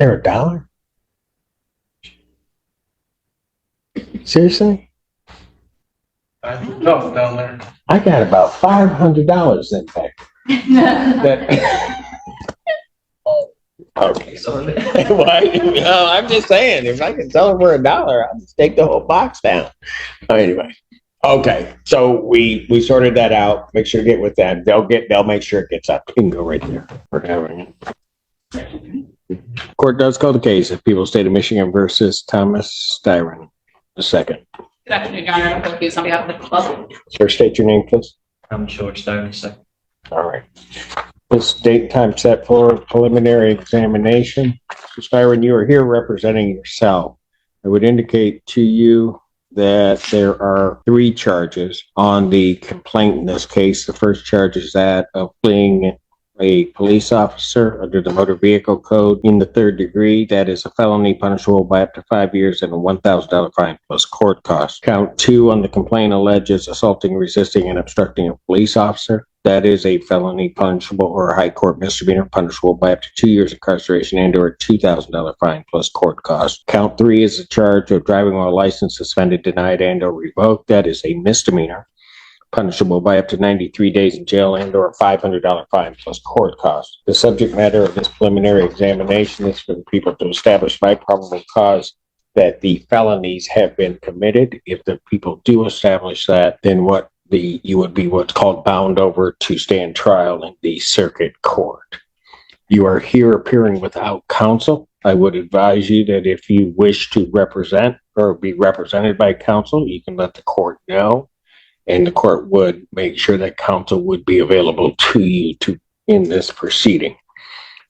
They're $1? Seriously? It's tough down there. I got about $500 in back. That. Okay. Why? No, I'm just saying, if I can sell them for $1, I'll just take the whole box down. Anyway. Okay. So we sorted that out. Make sure to get with them. They'll make sure it gets up. You can go right there. We're having it. Court does call the case of People's State of Michigan versus Thomas Styron II. Good afternoon, Your Honor. I'm accused on behalf of the club. First, state your name, please. I'm George Styron II. All right. This date time set for preliminary examination. Mr. Styron, you are here representing yourself. I would indicate to you that there are 3 charges on the complaint in this case. The first charge is that of fleeing a police officer under the Motor Vehicle Code in the 3rd degree. That is a felony punishable by up to 5 years and a $1,000 fine plus court costs. Count 2 on the complaint alleges assaulting, resisting, and obstructing a police officer. That is a felony punishable or a high court misdemeanor punishable by up to 2 years incarceration and or a $2,000 fine plus court costs. Count 3 is a charge of driving while license suspended, denied, and or revoked. That is a misdemeanor punishable by up to 93 days in jail and or a $500 fine plus court costs. The subject matter of this preliminary examination is for the people to establish by probable cause that the felonies have been committed. If the people do establish that, then you would be what's called bound over to stand trial in the circuit court. You are here appearing without counsel. I would advise you that if you wish to represent or be represented by counsel, you can let the court know, and the court would make sure that counsel would be available to you in this proceeding.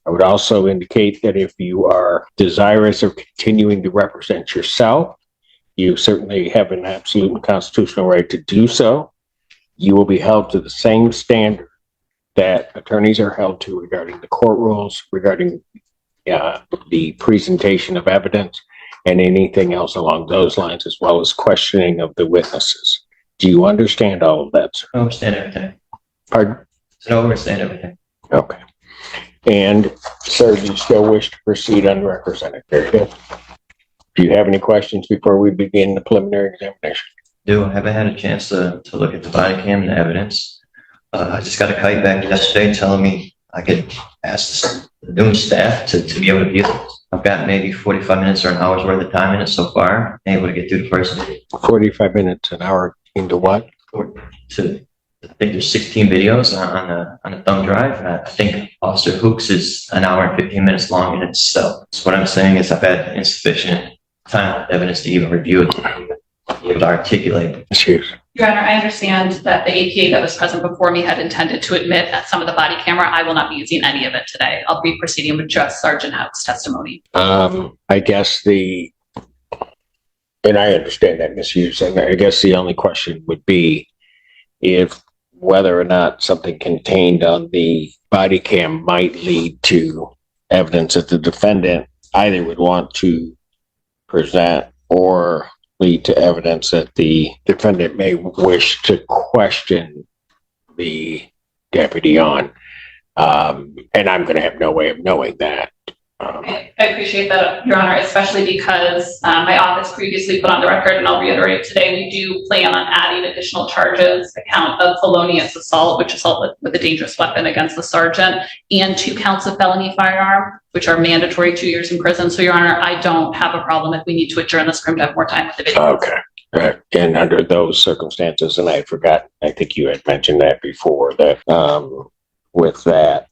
I would also indicate that if you are desirous of continuing to represent yourself, you certainly have an absolute and constitutional right to do so. You will be held to the same standard that attorneys are held to regarding the court rules, regarding the presentation of evidence, and anything else along those lines, as well as questioning of the witnesses. Do you understand all of that, sir? I understand everything. Pardon? I understand everything. Okay. And, sir, do you still wish to proceed unrepresented? Very good. Do you have any questions before we begin the preliminary examination? I haven't had a chance to look at the body cam and the evidence. I just got a kite back yesterday telling me I could ask the new staff to be able to view this. I've got maybe 45 minutes or an hour's worth of time in it so far. Able to get through the first 45 minutes, an hour into what? I think there's 16 videos on the thumb drive. I think Officer Hooks is an hour and 15 minutes long in itself. So what I'm saying is I've had insufficient time evidence to even review it, to be able to articulate it. Excuse. Your Honor, I understand that the APA that was present before me had intended to admit that some of the body camera. I will not be using any of it today. I'll be proceeding with just Sergeant Howe's testimony. I guess and I understand that misuse, and I guess the only question would be if whether or not something contained on the body cam might lead to evidence that the defendant either would want to present or lead to evidence that the defendant may wish to question the deputy on. And I'm going to have no way of knowing that. I appreciate that, Your Honor, especially because my office previously put on the record, and I'll reiterate today, we do plan on adding additional charges, the count of felonious assault, which is assault with a dangerous weapon against the sergeant, and 2 counts of felony firearm, which are mandatory 2 years in prison. So, Your Honor, I don't have a problem if we need to adjourn this room to have more time with the video. Okay. And under those circumstances, and I forgot, I think you had mentioned that before, that with that.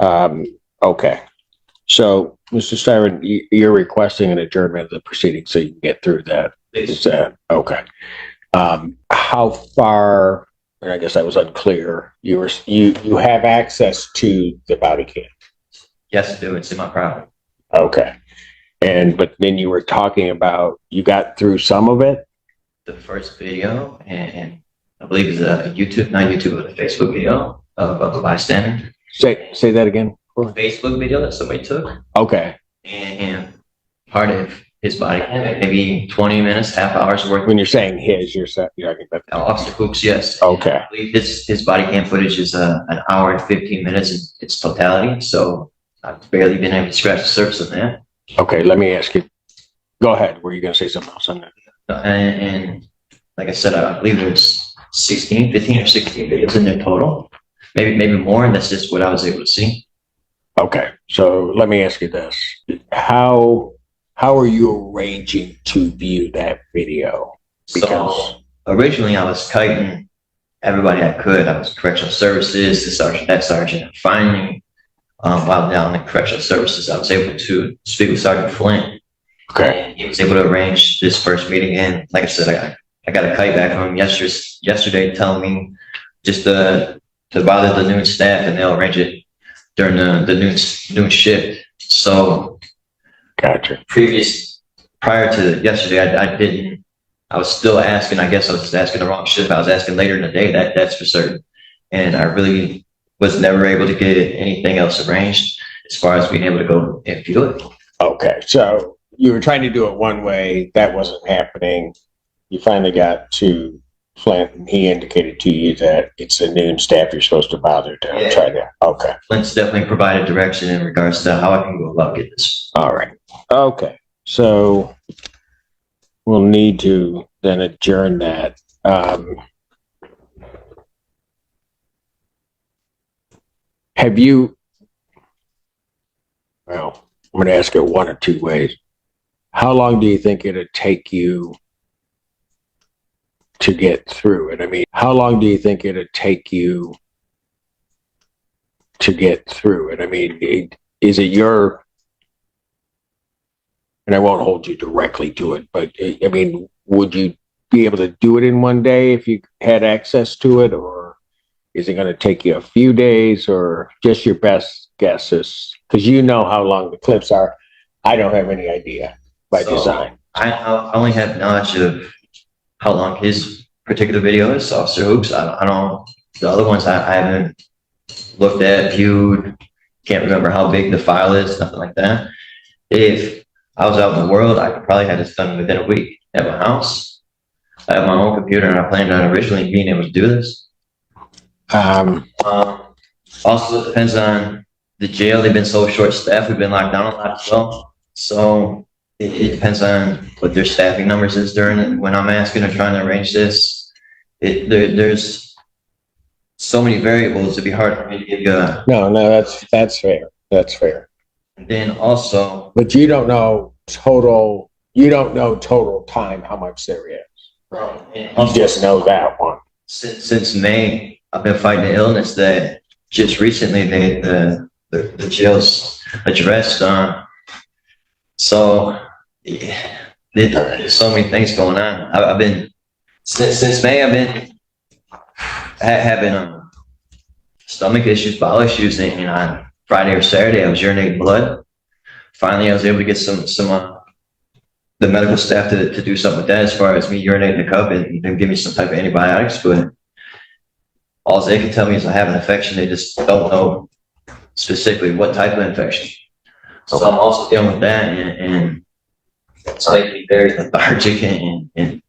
Okay. So, Mr. Styron, you're requesting an adjournment of the proceedings so you can get through that. Is that okay? How far? And I guess I was unclear. You have access to the body cam. Yes, I do. It's in my property. Okay. But then you were talking about you got through some of it. The first video, and I believe it's a YouTube, not YouTube, but a Facebook video of a bystander. Say that again. Facebook video that somebody took. Okay. And part of his body cam, maybe 20 minutes, half hour's worth. When you're saying his, you're talking about Officer Hooks, yes. Okay. I believe his body cam footage is an hour and 15 minutes in its totality. So I've barely been able to scratch the surface of that. Okay, let me ask you. Go ahead. Were you going to say something else on that? And like I said, I believe there's 15 or 16 videos in there total. Maybe more, and that's just what I was able to see. Okay, so let me ask you this. How are you arranging to view that video? So originally I was kiting everybody I could. I was correctional services, the sergeant, that sergeant. And finally, while down in correctional services, I was able to speak with Sergeant Flint. Okay. And he was able to arrange this first meeting. And like I said, I got a kite back from him yesterday telling me just to bother the noon staff, and they'll arrange it during the noon shift. So Gotcha. prior to yesterday, I was still asking. I guess I was just asking the wrong shift. I was asking later in the day. That's for certain. And I really was never able to get anything else arranged as far as being able to go and view it. Okay, so you were trying to do it one way, that wasn't happening. You finally got to Flint, and he indicated to you that it's the noon staff you're supposed to bother to try to. Okay. Flint's definitely provided direction in regards to how I can go about getting this. All right. Okay. So we'll need to then adjourn that. Have you, well, I'm going to ask it one or two ways. How long do you think it'd take you to get through it? I mean, how long do you think it'd take you to get through it? I mean, is it your, and I won't hold you directly to it, but I mean, would you be able to do it in one day if you had access to it, or is it going to take you a few days, or just your best guesses? Because you know how long the clips are. I don't have any idea by design. I only have knowledge of how long his particular video is, Officer Hoops. I don't, the other ones I haven't looked at, viewed, can't remember how big the file is, nothing like that. If I was out in the world, I could probably have this done within a week at my house. I have my own computer, and I planned on originally being able to do this. Also, it depends on the jail. They've been so short-staffed. We've been locked down a lot as well. So it depends on what their staffing numbers is during it. When I'm asking or trying to arrange this, there's so many variables. It'd be hard for me to give you a. No, that's fair. That's fair. And then also, but you don't know total. You don't know total time how much there is. You just know that one. Since May, I've been fighting an illness that just recently the jails addressed. So there's so many things going on. I've been since May. I've been having stomach issues, bowel issues, and on Friday or Saturday I was urinating blood. Finally, I was able to get some the medical staff to do something with that as far as me urinating the cup and give me some type of antibiotics. But all they can tell me is I have an infection. They just don't know specifically what type of infection. So I'm also dealing with that, and it's making me very lethargic and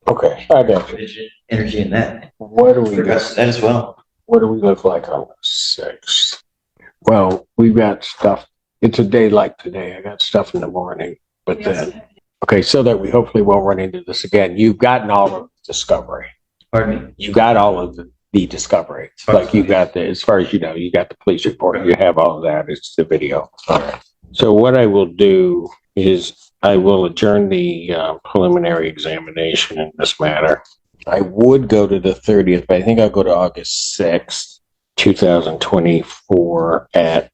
okay, I got you. Energy in that. What do we that as well? What do we look like on the 6th? Well, we've got stuff. It's a day like today. I got stuff in the morning, but then okay, so that we hopefully won't run into this again. You've gotten all of the discovery. Pardon me? You got all of the discovery. Like you got the, as far as you know, you got the police report. You have all of that. It's the video. All right. So what I will do is I will adjourn the preliminary examination in this matter. I would go to the 30th, but I think I'll go to August 6th, 2024 at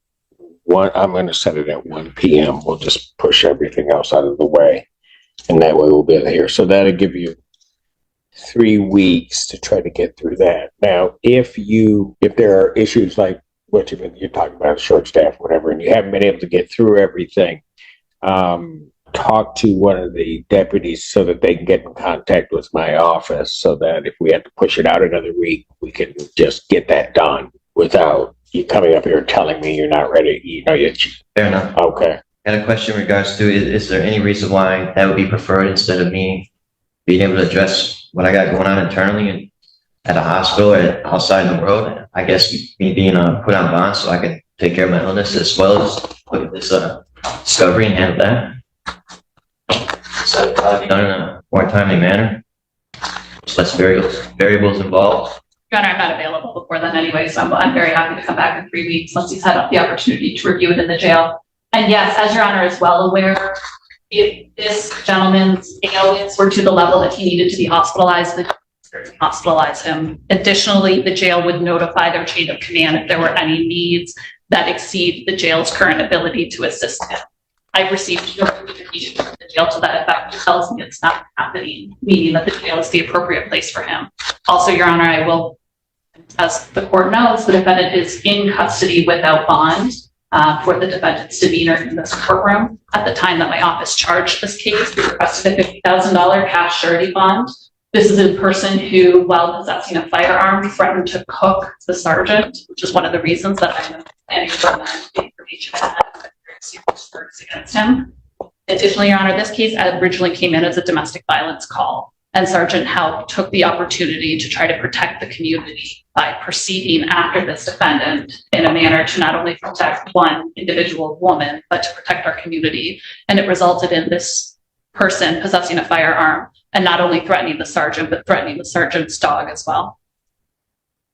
1. I'm going to set it at 1 p.m. We'll just push everything else out of the way, and that way we'll be here. So that'll give you 3 weeks to try to get through that. Now, if there are issues like what you're talking about, short staff, whatever, and you haven't been able to get through everything, talk to one of the deputies so that they can get in contact with my office, so that if we have to push it out another week, we can just get that done without you coming up here and telling me you're not ready. Fair enough. Okay. I had a question in regards to, is there any reason why that would be preferred instead of me being able to address what I got going on internally and at a hospital or outside in the world? I guess me being put on bond so I can take care of my illness as well as look at this discovery and handle that. So it'd probably be done in a more timely manner. There's less variables involved. Your Honor, I'm not available before then anyway, so I'm very happy to come back in 3 weeks once he's had the opportunity to review it in the jail. And yes, as Your Honor is well aware, if this gentleman's ailments were to the level that he needed to be hospitalized, the hospitalize him. Additionally, the jail would notify their chain of command if there were any needs that exceed the jail's current ability to assist him. I've received no communication from the jail to that effect. It tells me it's not happening, meaning that the jail is the appropriate place for him. Also, Your Honor, I will, as the court knows, the defendant is in custody without bond for the defendant's demeanor in this courtroom. At the time that my office charged this case, we requested a $50,000 cash surety bond. This is a person who, while possessing a firearm, threatened to cook the sergeant, which is one of the reasons that I'm planning to amend the information I had against him. Additionally, Your Honor, this case originally came in as a domestic violence call, and Sergeant Howe took the opportunity to try to protect the community by proceeding after this defendant in a manner to not only protect one individual woman, but to protect our community. And it resulted in this person possessing a firearm and not only threatening the sergeant, but threatening the sergeant's dog as well.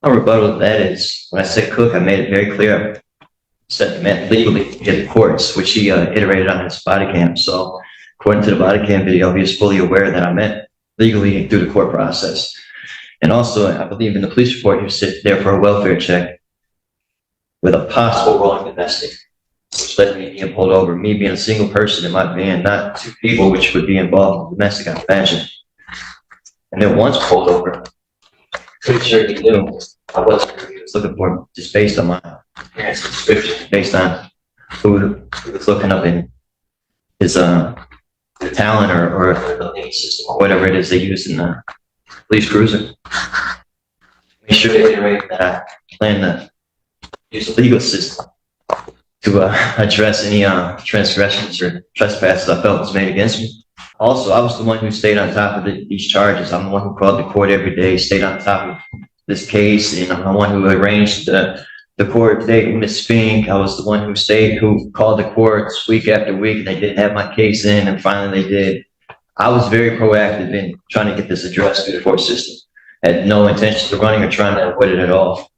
My rebuttal to that is, when I said cook, I made it very clear. I said I meant legally in the courts, which he iterated on his body cam. So according to the body cam video, he was fully aware that I meant legally through the court process. And also, I believe in the police report, he was sitting there for a welfare check with a possible rolling domestic, which led me being pulled over. Me being a single person in my van, not two people, which would be involved in domestic, I imagine. And then once pulled over, pretty sure he knew I wasn't who he was looking for, just based on my parents' description, based on who was looking up in his the talent or the lead system or whatever it is they use in the police cruiser. Make sure to iterate that I plan to use the legal system to address any transgressions or trespasses I felt was made against me. Also, I was the one who stayed on top of these charges. I'm the one who called the court every day, stayed on top of this case, and I'm the one who arranged the court date with Ms. Fink. I was the one who called the courts week after week, and they didn't have my case in, and finally they did. I was very proactive in trying to get this addressed through the court system. I had no intention of running or trying to avoid it at all.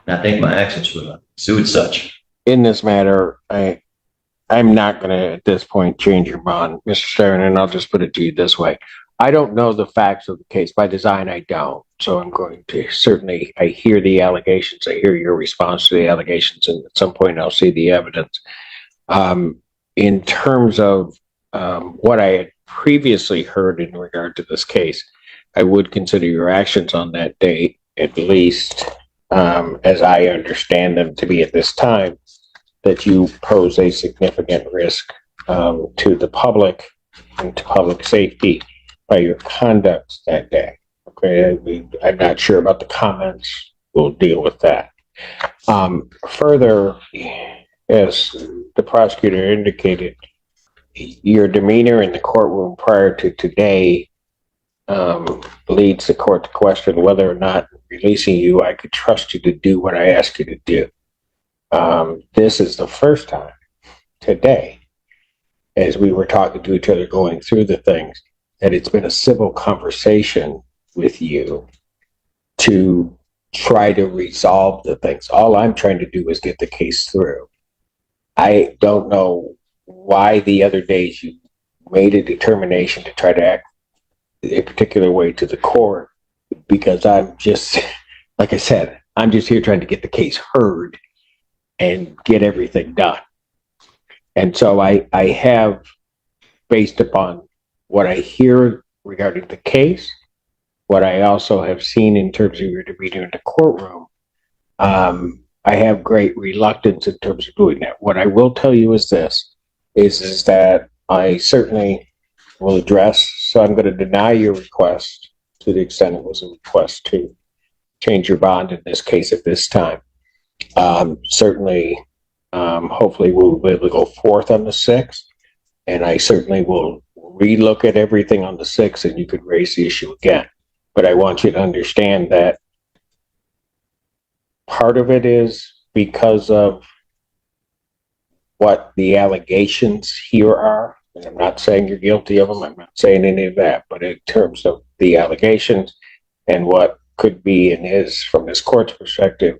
And I think my actions would suit such. In this matter, I'm not going to, at this point, change your bond, Mr. Stern, and I'll just put it to you this way. I don't know the facts of the case. By design, I don't. So I'm going to certainly, I hear the allegations. I hear your response to the allegations, and at some point I'll see the evidence. In terms of what I had previously heard in regard to this case, I would consider your actions on that date, at least as I understand them to be at this time, that you pose a significant risk to the public and to public safety by your conduct that day. Okay, I'm not sure about the comments. We'll deal with that. Further, as the prosecutor indicated, your demeanor in the courtroom prior to today leads the court to question whether or not releasing you, I could trust you to do what I ask you to do. This is the first time today, as we were talking to each other going through the things, that it's been a civil conversation with you to try to resolve the things. All I'm trying to do is get the case through. I don't know why the other days you made a determination to try to act a particular way to the court, because I'm just, like I said, I'm just here trying to get the case heard and get everything done. And so I have, based upon what I hear regarding the case, what I also have seen in terms of your demeanor in the courtroom, I have great reluctance in terms of doing that. What I will tell you is this, is that I certainly will address, so I'm going to deny your request to the extent it was a request to change your bond in this case at this time. Certainly, hopefully we'll be able to go forth on the 6th, and I certainly will relook at everything on the 6th, and you could raise the issue again. But I want you to understand that part of it is because of what the allegations here are. And I'm not saying you're guilty of them. I'm not saying any of that. But in terms of the allegations and what could be and is, from this court's perspective,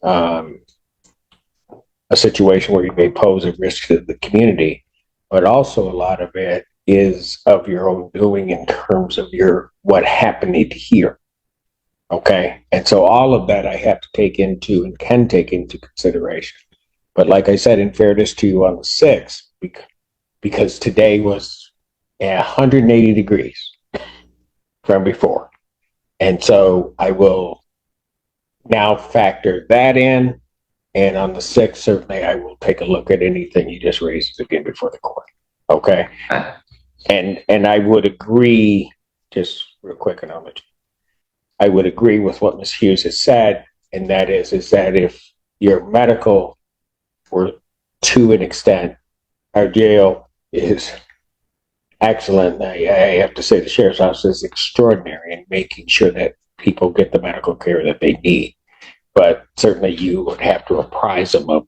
a situation where you may pose a risk to the community, but also a lot of it is of your own doing in terms of what happened here. Okay. And so all of that I have to take into and can take into consideration. But like I said, in fairness to you on the 6th, because today was 180 degrees from before. And so I will now factor that in. And on the 6th, certainly I will take a look at anything you just raised again before the court. Okay. And I would agree, just real quick, and I'll let you. I would agree with what Ms. Hughes has said, and that is that if your medical were to an extent, our jail is excellent. I have to say the sheriff's office is extraordinary in making sure that people get the medical care that they need. But certainly you would have to apprise them of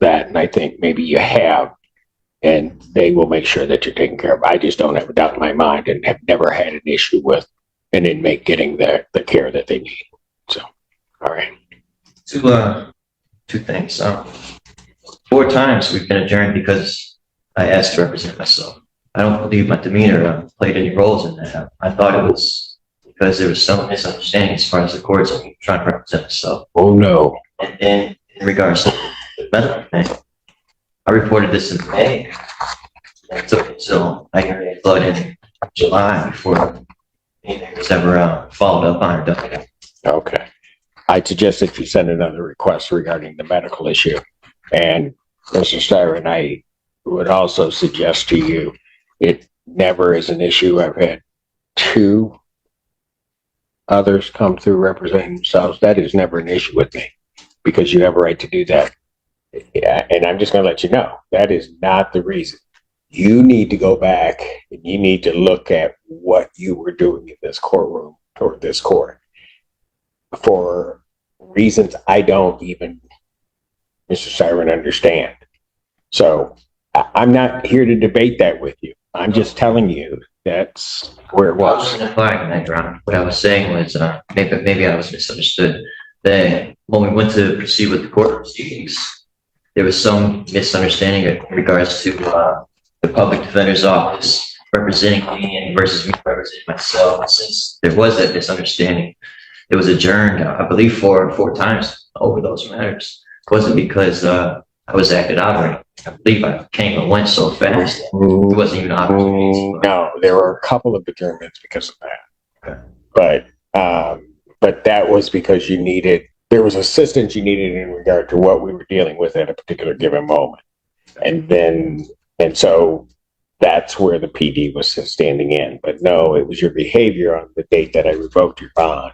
that, and I think maybe you have, and they will make sure that you're taken care of. I just don't have a doubt in my mind and have never had an issue with an inmate getting the care that they need. So, all right. Two things. 4 times we've been adjourned because I asked to represent myself. I don't believe my demeanor played any roles in that. I thought it was because there was some misunderstanding as far as the courts and trying to represent myself. Oh no. And then in regards to the medical thing, I reported this in May. It took until I got a flood in July before anything was ever followed up on or done. Okay. I suggest that you send another request regarding the medical issue. And Mr. Styron, I would also suggest to you, it never is an issue. I've had 2 others come through representing themselves. That is never an issue with me because you have a right to do that. Yeah, and I'm just going to let you know, that is not the reason. You need to go back and you need to look at what you were doing in this courtroom or this court for reasons I don't even, Mr. Styron, understand. So I'm not here to debate that with you. I'm just telling you that's where it was. I wasn't implying that, Your Honor. What I was saying was maybe I was misunderstood. That when we went to proceed with the court proceedings, there was some misunderstanding in regards to the public defender's office representing me versus me representing myself. And since there was that misunderstanding, it was adjourned, I believe, 4 times over those matters. It wasn't because I was acted out or anything. I believe I came and went so fast. It wasn't even opportunities. No, there were a couple of adjournments because of that. Okay. But that was because there was assistance you needed in regard to what we were dealing with at a particular given moment. And so that's where the PD was standing in. But no, it was your behavior on the date that I revoked your bond.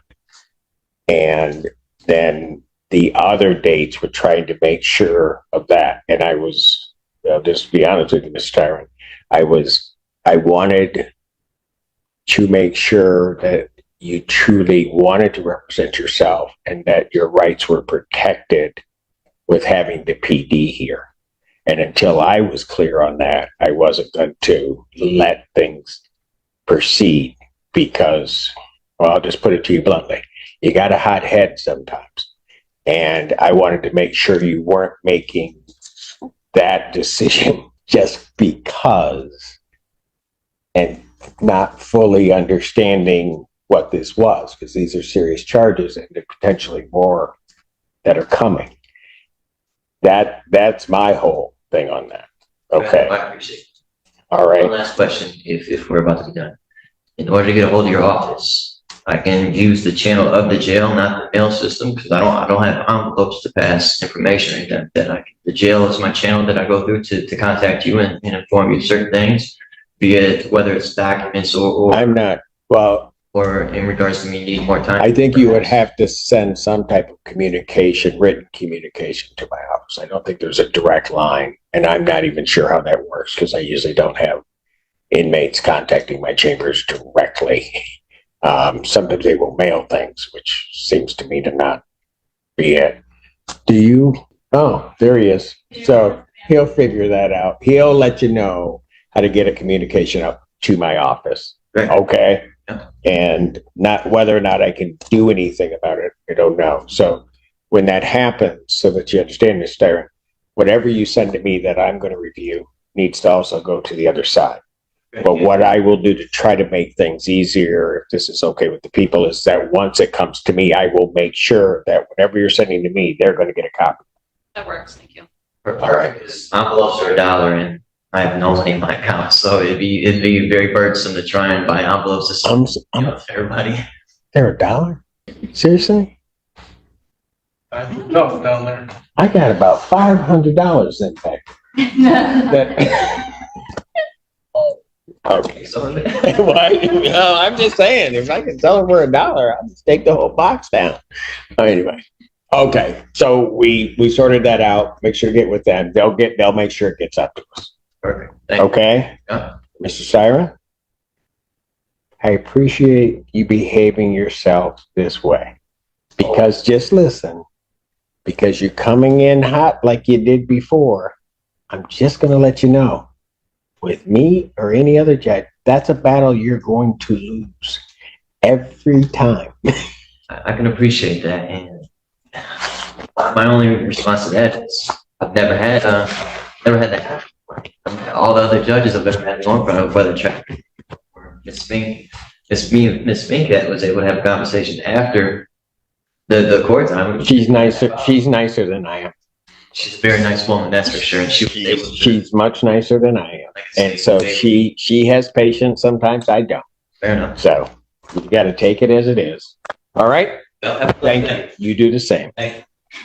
And then the other dates were trying to make sure of that. And I was, I'll just be honest with you, Mr. Tyron, I wanted to make sure that you truly wanted to represent yourself and that your rights were protected with having the PD here. And until I was clear on that, I wasn't going to let things proceed because, well, I'll just put it to you bluntly, you got a hot head sometimes. And I wanted to make sure you weren't making that decision just because and not fully understanding what this was, because these are serious charges and there are potentially more that are coming. That's my whole thing on that. Okay. I appreciate it. All right. One last question, if we're about to be done. In order to get a hold of your office, I can use the channel of the jail, not the mail system, because I don't have envelopes to pass information or anything like that. The jail is my channel that I go through to contact you and inform you of certain things, be it whether it's documents or I'm not, well, or in regards to me needing more time. I think you would have to send some type of communication, written communication to my office. I don't think there's a direct line, and I'm not even sure how that works because I usually don't have inmates contacting my chambers directly. Sometimes they will mail things, which seems to me to not be it. Do you? Oh, there he is. So He'll figure that out. He'll let you know how to get a communication up to my office. Great. Okay? Yeah. And not whether or not I can do anything about it, I don't know. So when that happens, so that you understand this, Darren, whatever you send to me that I'm going to review needs to also go to the other side. But what I will do to try to make things easier, if this is okay with the people, is that once it comes to me, I will make sure that whatever you're sending to me, they're going to get a copy. That works, thank you. All right. Envelopes are $1 and I have no money in my account, so it'd be very burdensome to try and buy envelopes to send to everybody. They're $1? Seriously? Times are tough down there. I got about $500 in back. That. Okay. So Why? No, I'm just saying, if I can sell it for $1, I'll just take the whole box down. Anyway, okay. So we sorted that out. Make sure to get with them. They'll make sure it gets up to us. perfect. Thank you. Okay, Yeah. Mr. Siren, I appreciate you behaving yourself this way. Because just listen, because you're coming in hot like you did before, I'm just going to let you know. With me or any other judge, that's a battle you're going to lose every time. I can appreciate that, and my only response to that is I've never had that happen. All the other judges I've ever had go in front of, whether traffic or Miss Fink that was able to have a conversation after the court time. She's nicer. She's nicer than I am. She's a very nice woman, that's for sure. And She's much nicer than I am. like I said, And so she has patience. Sometimes I don't. fair enough. So you got to take it as it is. All right. Well, have a good Thank day. you. You do the same. Thank you.